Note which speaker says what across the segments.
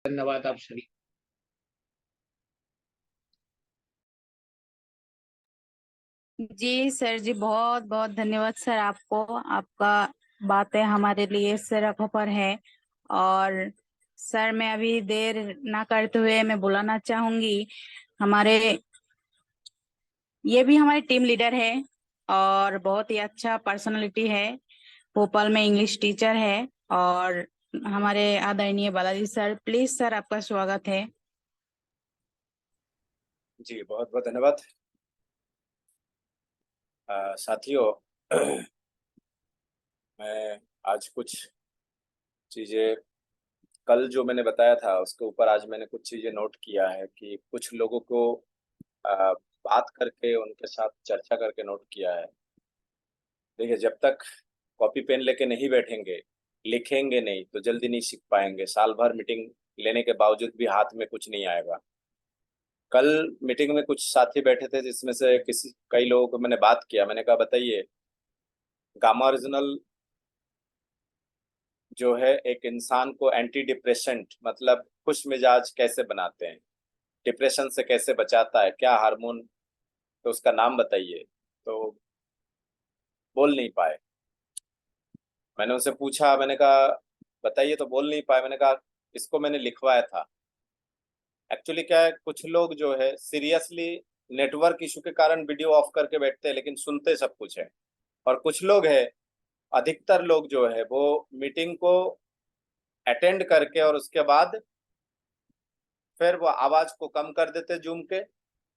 Speaker 1: धन्यवाद आप सभी।
Speaker 2: जी सर जी, बहुत बहुत धन्यवाद सर आपको। आपका बातें हमारे लिए सिर पर है। और सर मैं अभी देर ना करते हुए मैं बुलाना चाहूंगी हमारे, ये भी हमारे टीम लीडर है और बहुत ही अच्छा पर्सनालिटी है। भोपाल में इंग्लिश टीचर है। और हमारे आदरणीय बालाजी सर, प्लीज सर आपका स्वागत है।
Speaker 3: जी बहुत बहुत धन्यवाद। साथियों, मैं आज कुछ चीज़ें, कल जो मैंने बताया था उसके ऊपर आज मैंने कुछ चीज़ें नोट किया है कि कुछ लोगों को बात करके उनके साथ चर्चा करके नोट किया है। देखिए, जब तक कॉपी पेन लेके नहीं बैठेंगे, लिखेंगे नहीं तो जल्दी नहीं सीख पाएंगे। साल भर मीटिंग लेने के बावजूद भी हाथ में कुछ नहीं आएगा। कल मीटिंग में कुछ साथी बैठे थे जिसमें से कई लोगों को मैंने बात किया। मैंने कहा, बताइए, गामा ओरिजिनल जो है एक इंसान को एंटी डिप्रेसेंट मतलब खुश मिजाज कैसे बनाते हैं, डिप्रेशन से कैसे बचाता है, क्या हार्मोन, तो उसका नाम बताइए। तो बोल नहीं पाए। मैंने उनसे पूछा, मैंने कहा बताइए, तो बोल नहीं पाए। मैंने कहा इसको मैंने लिखवाया था। एक्चुअली क्या है, कुछ लोग जो है सीरियसली नेटवर्क इशू के कारण वीडियो ऑफ करके बैठते हैं लेकिन सुनते सब कुछ है। और कुछ लोग है, अधिकतर लोग जो है वो मीटिंग को अटेंड करके और उसके बाद फिर वो आवाज को कम कर देते, जूम के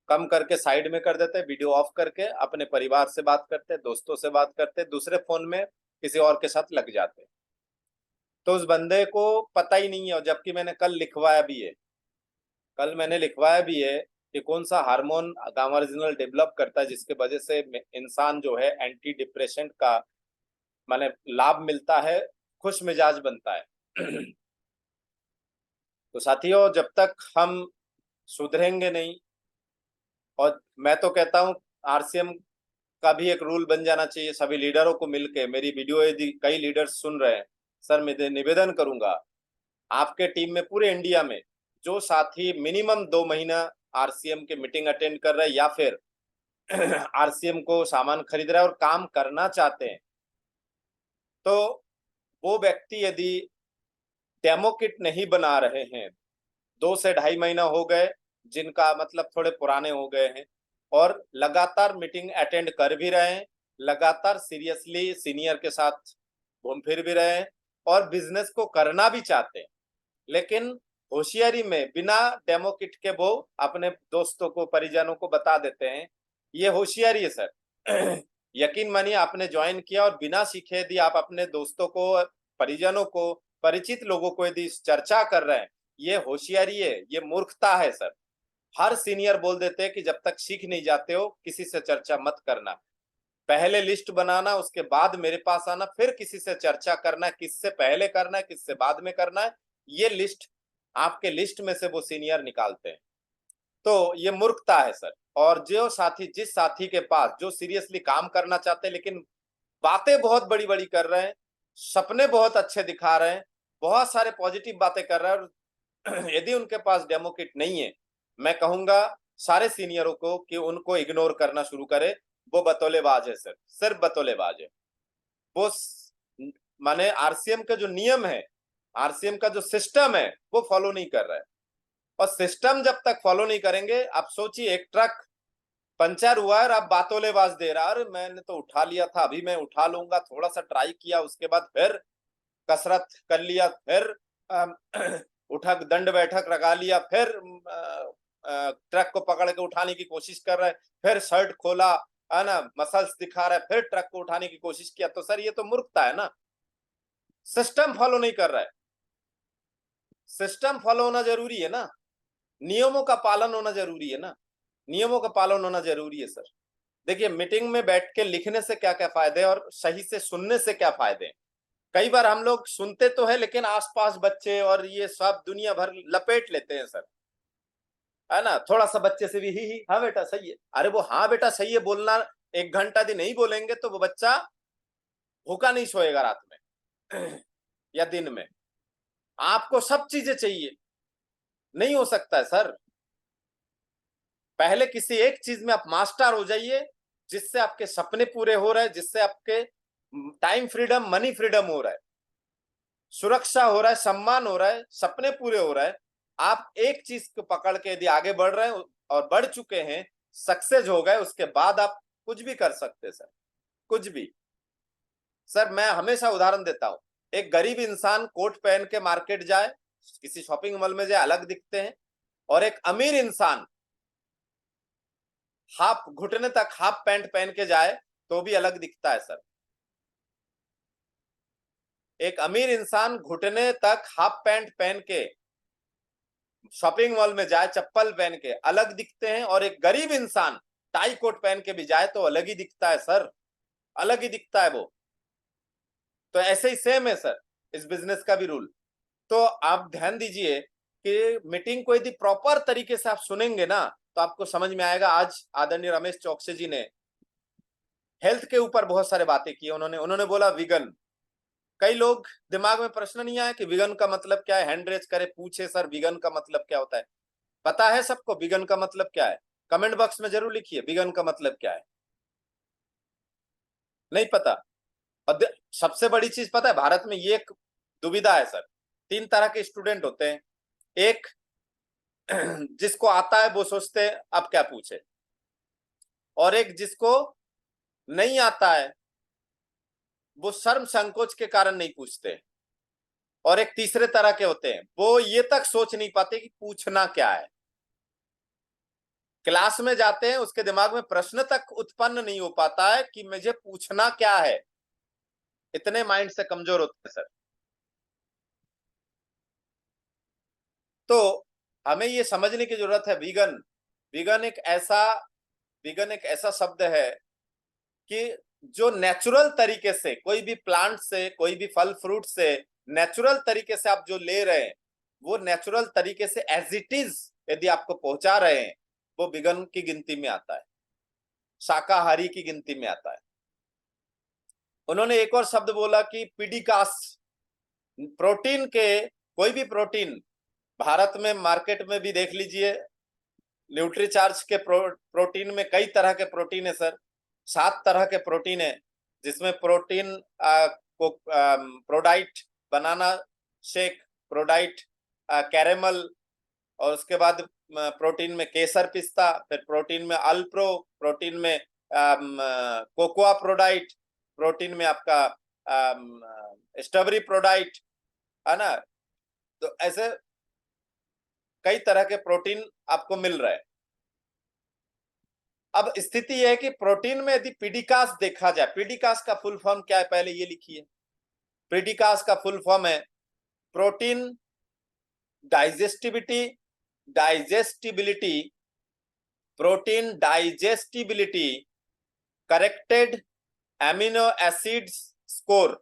Speaker 3: कम करके साइड में कर देते, वीडियो ऑफ करके अपने परिवार से बात करते, दोस्तों से बात करते, दूसरे फोन में किसी और के साथ लग जाते। तो उस बंदे को पता ही नहीं है। और जबकि मैंने कल लिखवाया भी है, कल मैंने लिखवाया भी है कि कौन सा हार्मोन गामा ओरिजिनल डेवलप करता है जिसके वजह से इंसान जो है एंटी डिप्रेशन का माने लाभ मिलता है, खुश मिजाज बनता है। तो साथियों, जब तक हम सुधरेंगे नहीं, और मैं तो कहता हूँ आरसीएम का भी एक रूल बन जाना चाहिए, सभी लीडरों को मिलके। मेरी वीडियो यदि कई लीडर्स सुन रहे हैं, सर मैं निवेदन करूंगा आपके टीम में पूरे इंडिया में जो साथी मिनिमम 2 महीना आरसीएम के मीटिंग अटेंड कर रहे हैं या फिर आरसीएम को सामान खरीद रहे हैं और काम करना चाहते हैं, तो वो व्यक्ति यदि डेमो किट नहीं बना रहे हैं, 2 से ढाई महीना हो गए जिनका मतलब थोड़े पुराने हो गए हैं, और लगातार मीटिंग अटेंड कर भी रहे हैं, लगातार सीरियसली सीनियर के साथ घूम फिर भी रहे हैं और बिजनेस को करना भी चाहते हैं, लेकिन होशियारी में बिना डेमो किट के वो अपने दोस्तों को परिजनों को बता देते हैं। ये होशियारी है सर। यकीन मानिए, आपने ज्वाइन किया और बिना सीखे यदि आप अपने दोस्तों को, परिजनों को, परिचित लोगों को यदि चर्चा कर रहे हैं, ये होशियारी है, ये मूर्खता है सर। हर सीनियर बोल देते हैं कि जब तक सीख नहीं जाते हो किसी से चर्चा मत करना। पहले लिस्ट बनाना, उसके बाद मेरे पास आना, फिर किसी से चर्चा करना है, किससे पहले करना है, किससे बाद में करना है। ये लिस्ट आपके लिस्ट में से वो सीनियर निकालते हैं। तो ये मूर्खता है सर। और जो साथी, जिस साथी के पास जो सीरियसली काम करना चाहते हैं लेकिन बातें बहुत बड़ी बड़ी कर रहे हैं, सपने बहुत अच्छे दिखा रहे हैं, बहुत सारे पॉजिटिव बातें कर रहे हैं, और यदि उनके पास डेमो किट नहीं है, मैं कहूंगा सारे सीनियरों को कि उनको इग्नोर करना शुरू करे। वो बतौलेबाज है सर, सिर्फ बतौलेबाज है वो। माने आरसीएम का जो नियम है, आरसीएम का जो सिस्टम है वो फॉलो नहीं कर रहा है। और सिस्टम जब तक फॉलो नहीं करेंगे, आप सोचिए, एक ट्रक पंचर हुआ है और आप बातोलेबाज दे रहा, अरे मैंने तो उठा लिया था, अभी मैं उठा लूंगा, थोड़ा सा ट्राई किया, उसके बाद फिर कसरत कर लिया, फिर उठा दंड बैठक लगा लिया, फिर ट्रक को पकड़ के उठाने की कोशिश कर रहे हैं, फिर शर्ट खोला, है ना, मसल्स दिखा रहा है, फिर ट्रक को उठाने की कोशिश किया। तो सर ये तो मूर्खता है ना, सिस्टम फॉलो नहीं कर रहा है। सिस्टम फॉलो होना जरूरी है ना, नियमों का पालन होना जरूरी है ना, नियमों का पालन होना जरूरी है सर। देखिए, मीटिंग में बैठ के लिखने से क्या क्या फायदे हैं और सही से सुनने से क्या फायदे हैं। कई बार हम लोग सुनते तो है लेकिन आसपास बच्चे और ये सब दुनिया भर लपेट लेते हैं सर, है ना। थोड़ा सा बच्चे से भी ही हाँ बेटा सही है, अरे वो हाँ बेटा सही है बोलना 1 घंटा यदि नहीं बोलेंगे तो वो बच्चा भूखा नहीं सोएगा रात में या दिन में। आपको सब चीजें चाहिए, नहीं हो सकता है सर। पहले किसी एक चीज में आप मास्टर हो जाइए, जिससे आपके सपने पूरे हो रहे हैं, जिससे आपके टाइम फ्रीडम, मनी फ्रीडम हो रहा है, सुरक्षा हो रहा है, सम्मान हो रहा है, सपने पूरे हो रहे हैं। आप एक चीज को पकड़ के यदि आगे बढ़ रहे हैं और बढ़ चुके हैं, सक्सेस हो गए, उसके बाद आप कुछ भी कर सकते सर, कुछ भी। सर मैं हमेशा उदाहरण देता हूं, एक गरीब इंसान कोट पहन के मार्केट जाए, किसी शॉपिंग मॉल में जाए, अलग दिखते हैं, और एक अमीर इंसान हाफ घुटने तक हाफ पैंट पहन के जाए तो भी अलग दिखता है सर। एक अमीर इंसान घुटने तक हाफ पैंट पहन के शॉपिंग मॉल में जाए चप्पल पहन के, अलग दिखते हैं, और एक गरीब इंसान टाई कोट पहन के भी जाए तो अलग ही दिखता है सर, अलग ही दिखता है वो। तो ऐसे ही सेम है सर इस बिजनेस का भी रूल। तो आप ध्यान दीजिए कि मीटिंग को यदि प्रॉपर तरीके से आप सुनेंगे ना, तो आपको समझ में आएगा। आज आदरणीय रमेश चौकसी जी ने हेल्थ के ऊपर बहुत सारे बातें की। उन्होंने उन्होंने बोला विगन। कई लोग दिमाग में प्रश्न नहीं आया कि विगन का मतलब क्या है, हैंड रेज करे, पूछे सर विगन का मतलब क्या होता है। पता है सबको विगन का मतलब क्या है? कमेंट बॉक्स में जरूर लिखिए विगन का मतलब क्या है। नहीं पता? और सबसे बड़ी चीज पता है, भारत में ये एक दुविधा है सर। तीन तरह के स्टूडेंट होते हैं। एक जिसको आता है वो सोचते हैं अब क्या पूछे, और एक जिसको नहीं आता है वो शर्म संकोच के कारण नहीं पूछते, और एक तीसरे तरह के होते हैं वो ये तक सोच नहीं पाते कि पूछना क्या है। क्लास में जाते हैं, उसके दिमाग में प्रश्न तक उत्पन्न नहीं हो पाता है कि मुझे पूछना क्या है। इतने माइंड से कमजोर होते हैं सर। तो हमें ये समझने की जरूरत है, वीगन वीगन एक ऐसा वीगन एक ऐसा शब्द है कि जो नेचुरल तरीके से, कोई भी प्लांट से, कोई भी फल फ्रूट से नेचुरल तरीके से आप जो ले रहे हैं, वो नेचुरल तरीके से एज इट इज यदि आपको पहुंचा रहे हैं, वो वीगन की गिनती में आता है, शाकाहारी की गिनती में आता है। उन्होंने एक और शब्द बोला कि पीडिकास। प्रोटीन के, कोई भी प्रोटीन भारत में मार्केट में भी देख लीजिए, न्यूट्रीचार्ज के प्रोटीन में कई तरह के प्रोटीन है सर। 7 तरह के प्रोटीन है, जिसमें प्रोटीन को ProDiet, banana shake, ProDiet caramel, और उसके बाद प्रोटीन में केसर पिस्ता, फिर प्रोटीन में अल्प्रो, प्रोटीन में कोकोआ प्रोडाइट, प्रोटीन में आपका स्ट्रॉबेरी प्रोडाइट, है ना। तो ऐसे कई तरह के प्रोटीन आपको मिल रहे हैं। अब स्थिति यह है कि प्रोटीन में यदि पीडिकास देखा जाए, पीडिकास का फुल फॉर्म क्या है पहले ये लिखिए। पीडिकास का फुल फॉर्म है protein digestibility digestibility protein digestibility corrected amino acids score.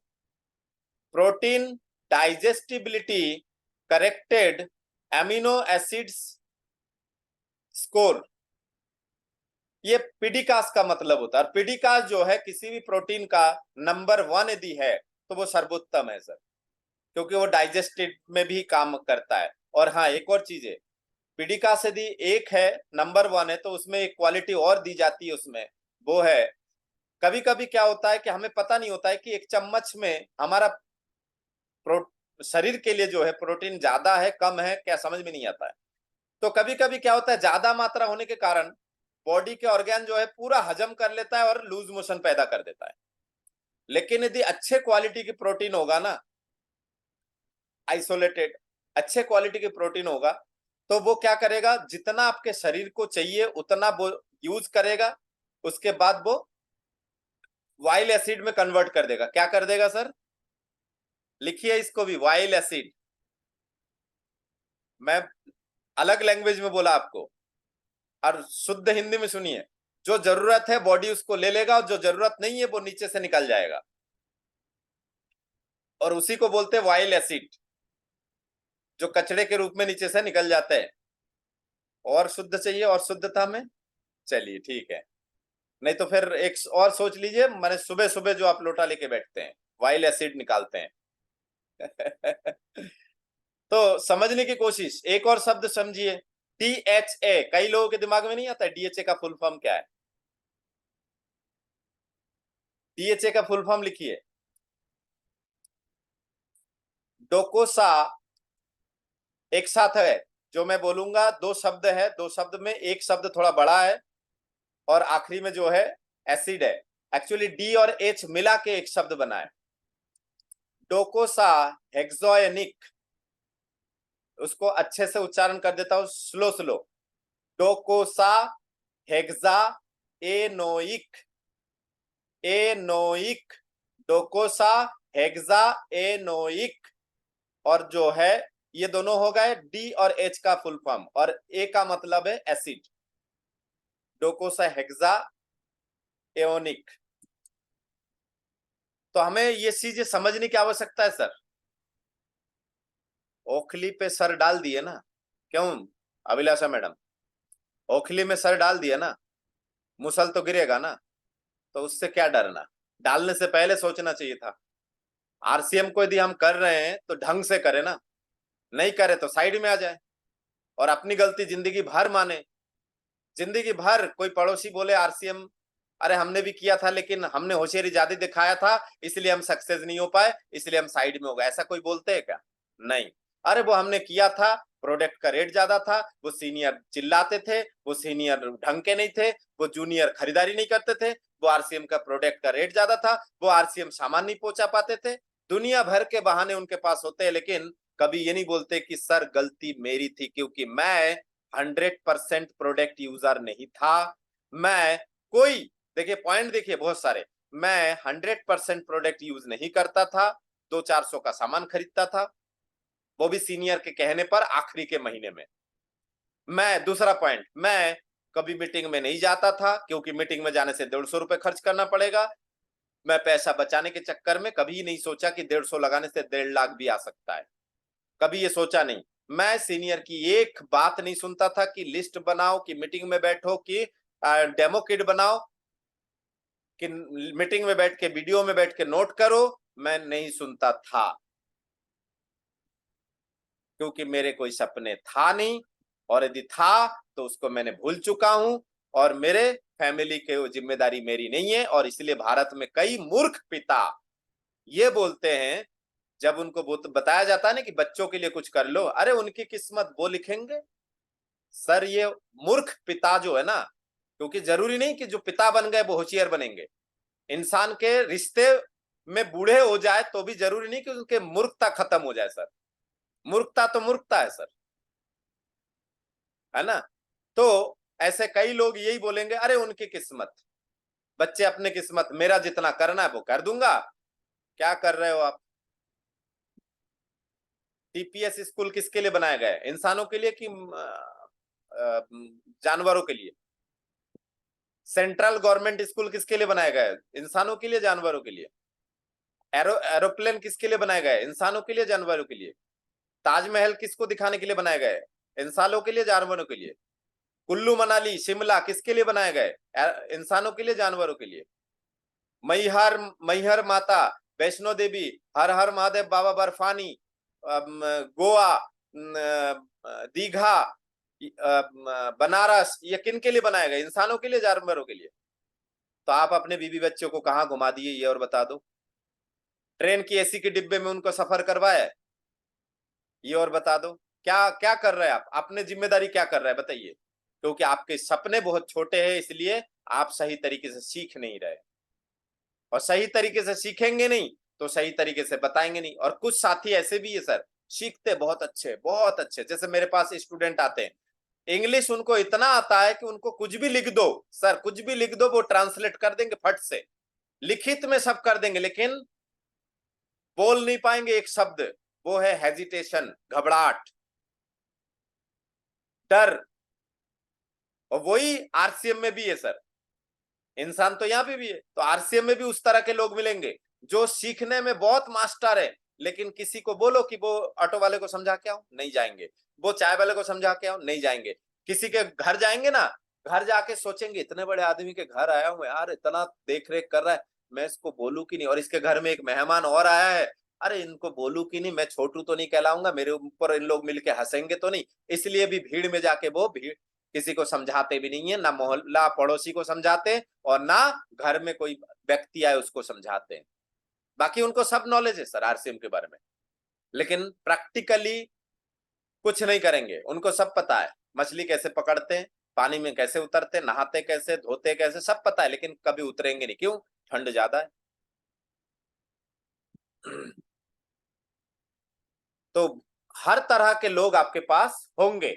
Speaker 3: Protein digestibility corrected amino acids score, ये पीडिकास का मतलब होता है। और पीडिकास जो है किसी भी प्रोटीन का नंबर 1 यदि है तो वो सर्वोत्तम है सर, क्योंकि वो डाइजेस्टिव में भी काम करता है। और हाँ, एक और चीज है, पीडिकास यदि एक है, नंबर 1 है, तो उसमें एक क्वालिटी और दी जाती है उसमें, वो है कभी कभी क्या होता है कि हमें पता नहीं होता है कि एक चम्मच में हमारा शरीर के लिए जो है प्रोटीन ज्यादा है कम है, क्या समझ में नहीं आता है। तो कभी कभी क्या होता है, ज्यादा मात्रा होने के कारण बॉडी के ऑर्गन जो है पूरा हजम कर लेता है और लूज मोशन पैदा कर देता है। लेकिन यदि अच्छे क्वालिटी की प्रोटीन होगा ना, आइसोलेटेड अच्छे क्वालिटी की प्रोटीन होगा, तो वो क्या करेगा, जितना आपके शरीर को चाहिए उतना वो यूज करेगा, उसके बाद वो वाइल एसिड में कन्वर्ट कर देगा। क्या कर देगा सर? लिखिए इसको भी, वाइल एसिड। मैं अलग लैंग्वेज में बोला आपको, और शुद्ध हिंदी में सुनिए। जो जरूरत है बॉडी उसको ले लेगा, और जो जरूरत नहीं है वो नीचे से निकल जाएगा, और उसी को बोलते हैं वाइल एसिड, जो कचड़े के रूप में नीचे से निकल जाते हैं। और शुद्ध चाहिए और शुद्धता में, चलिए ठीक है। नहीं तो फिर एक और सोच लीजिए, मैंने सुबह सुबह जो आप लोटा लेके बैठते हैं, वाइल एसिड निकालते हैं। तो समझने की कोशिश, एक और शब्द समझिए, DHA। कई लोगों के दिमाग में नहीं आता DHA का फुल फॉर्म क्या है। DHA का फुल फॉर्म लिखिए, डोकोसा। एक साथ है, जो मैं बोलूंगा दो शब्द है, दो शब्द में एक शब्द थोड़ा बड़ा है और आखिरी में जो है एसिड है। एक्चुअली डी और एच मिला के एक शब्द बना है, डोकोसा हेक्सोएनिक। उसको अच्छे से उच्चारण कर देता हूं, slow slow. Docosahexaenoic, enoic, docosahexaenoic. और जो है ये दोनों हो गए डी और एच का फुल फॉर्म, और ए का मतलब है एसिड, डोकोसा हेक्सा एओनिक। तो हमें ये चीजें समझने की आवश्यकता है सर। ओखली पे सर डाल दिए ना, क्यों अभिलाषा मैडम, ओखली में सर डाल दिया ना, मुसल तो गिरेगा ना, तो उससे क्या डरना। डालने से पहले सोचना चाहिए था। आरसीएम को यदि हम कर रहे हैं तो ढंग से करें ना, नहीं करे तो साइड में आ जाए और अपनी गलती जिंदगी भर माने। जिंदगी भर कोई पड़ोसी बोले आरसीएम, अरे हमने भी किया था लेकिन हमने होशियारी ज्यादा दिखाया था इसलिए हम सक्सेस नहीं हो पाए, इसलिए हम साइड में हो गए, ऐसा कोई बोलते हैं क्या? नहीं। अरे वो हमने किया था, प्रोडक्ट का रेट ज्यादा था, वो सीनियर चिल्लाते थे, वो सीनियर ढंग के नहीं थे, वो जूनियर खरीदारी नहीं करते थे, वो आरसीएम का प्रोडक्ट का रेट ज्यादा था, वो आरसीएम सामान नहीं पहुंचा पाते थे। दुनिया भर के बहाने उनके पास होते हैं, लेकिन कभी ये नहीं बोलते कि सर गलती मेरी थी, क्योंकि मैं 100% प्रोडक्ट यूजर नहीं था। मैं कोई, देखिए पॉइंट देखिए बहुत सारे, मैं 100% प्रोडक्ट यूज नहीं करता था, 200-400 का सामान खरीदता था, वो भी सीनियर के कहने पर आखिरी के महीने में। मैं दूसरा पॉइंट, मैं कभी मीटिंग में नहीं जाता था, क्योंकि मीटिंग में जाने से 150 रुपए खर्च करना पड़ेगा। मैं पैसा बचाने के चक्कर में कभी नहीं सोचा कि 150 लगाने से 1.5 लाख भी आ सकता है, कभी ये सोचा नहीं। मैं सीनियर की एक बात नहीं सुनता था कि लिस्ट बनाओ, कि मीटिंग में बैठो, कि डेमो किट बनाओ, कि मीटिंग में बैठ के वीडियो में बैठ के नोट करो। मैं नहीं सुनता था, क्योंकि मेरे कोई सपने था नहीं, और यदि था तो उसको मैंने भूल चुका हूं, और मेरे फैमिली के वो जिम्मेदारी मेरी नहीं है। और इसलिए भारत में कई मूर्ख पिता ये बोलते हैं, जब उनको बताया जाता है ना कि बच्चों के लिए कुछ कर लो, अरे उनकी किस्मत वो लिखेंगे। सर ये मूर्ख पिता जो है ना, क्योंकि जरूरी नहीं कि जो पिता बन गए वो होशियार बनेंगे। इंसान के रिश्ते में बूढ़े हो जाए तो भी जरूरी नहीं कि उनके मूर्खता खत्म हो जाए सर। मूर्खता तो मूर्खता है सर, है ना। तो ऐसे कई लोग यही बोलेंगे, अरे उनकी किस्मत, बच्चे अपने किस्मत, मेरा जितना करना है वो कर दूंगा। क्या कर रहे हो आप? टीपीएस स्कूल किसके लिए बनाया गया है, इंसानों के लिए कि जानवरों के लिए? सेंट्रल गवर्नमेंट स्कूल किसके लिए बनाया गया है, इंसानों के लिए जानवरों के लिए? एरोप्लेन किसके लिए बनाया गया है, इंसानों के लिए जानवरों के लिए? ताजमहल किसको दिखाने के लिए बनाया गया है, इंसानों के लिए जानवरों के लिए? कुल्लू मनाली शिमला किसके लिए बनाया गया है, इंसानों के लिए जानवरों के लिए? मैहर, मैहर माता, वैष्णो देवी, हर हर महादेव बाबा बर्फानी, गोवा, दीघा, बनारस, ये किन के लिए बनाया गया, इंसानों के लिए जानवरों के लिए? तो आप अपने बीवी बच्चों को कहाँ घुमा दिए ये और बता दो। ट्रेन की एसी के डिब्बे में उनको सफर करवाया ये और बता दो। क्या क्या कर रहे हैं आप, अपने जिम्मेदारी क्या कर रहे हैं बताइए। क्योंकि आपके सपने बहुत छोटे हैं, इसलिए आप सही तरीके से सीख नहीं रहे, और सही तरीके से सीखेंगे नहीं तो सही तरीके से बताएंगे नहीं। और कुछ साथी ऐसे भी है सर, सीखते बहुत अच्छे, बहुत अच्छे। जैसे मेरे पास स्टूडेंट आते हैं, इंग्लिश उनको इतना आता है कि उनको कुछ भी लिख दो सर, कुछ भी लिख दो वो ट्रांसलेट कर देंगे फट से, लिखित में सब कर देंगे, लेकिन बोल नहीं पाएंगे एक शब्द। वो है हेजिटेशन, घबराहट, डर। और वही आरसीएम में भी है सर, इंसान तो यहाँ पे भी है, तो आरसीएम में भी उस तरह के लोग मिलेंगे जो सीखने में बहुत मास्टर है, लेकिन किसी को बोलो कि वो ऑटो वाले को समझा के आओ, नहीं जाएंगे। वो चाय वाले को समझा के आओ, नहीं जाएंगे। किसी के घर जाएंगे ना, घर जाके सोचेंगे इतने बड़े आदमी के घर आया हूं यार, इतना देख रेख कर रहा है, मैं इसको बोलूं कि नहीं, और इसके घर में एक मेहमान और आया है, अरे इनको बोलूं कि नहीं, मैं छोटू तो नहीं कहलाऊंगा, मेरे ऊपर इन लोग मिलके हंसेंगे तो नहीं, इसलिए भी भीड़ में जाके वो भीड़ किसी को समझाते भी नहीं है, ना मोहल्ला पड़ोसी को समझाते और ना घर में कोई व्यक्ति आए उसको समझाते हैं। बाकी उनको सब नॉलेज है सर आरसीएम के बारे में, लेकिन प्रैक्टिकली कुछ नहीं करेंगे। उनको सब पता है, मछली कैसे पकड़ते हैं, पानी में कैसे उतरते, नहाते कैसे, धोते कैसे, सब पता है, लेकिन कभी उतरेंगे नहीं। क्यों? ठंड ज्यादा है। तो हर तरह के लोग आपके पास होंगे,